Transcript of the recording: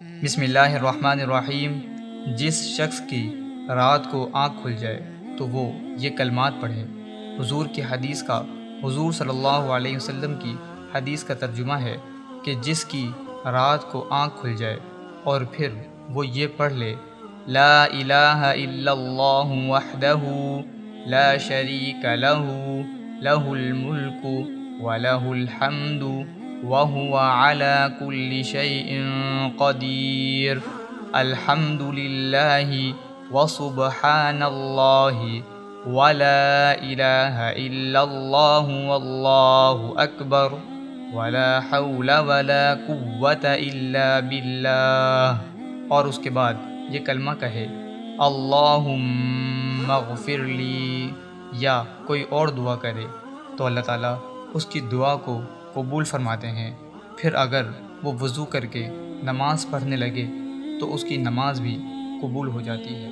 بسم اللہ الرحمن الرحیم۔ جس شخص کی رات کو آنکھ کھل جائے تو وہ یہ کلمات پڑھے۔ حضور کی حدیث کا حضور صلی اللہ علیہ وسلم کی حدیث کا ترجمہ ہے کہ جس کی رات کو آنکھ کھل جائے اور پھر وہ یہ پڑھ لے، لا الہ الا اللہ وحدہ لا شریک لہ لہ الملک ولہ الحمد وهو على كل شيء قدير الحمد لله وسبحان الله ولا إله إلا الله والله أكبر ولا حول ولا قوة إلا بالله، اور اس کے بعد یہ کلمہ کہے، اللہم اغفر لی، یا کوئی اور دعا کرے تو اللہ تعالیٰ اس کی دعا کو قبول فرماتے ہیں۔ پھر اگر وہ وضو کر کے نماز پڑھنے لگے تو اس کی نماز بھی قبول ہو جاتی ہے۔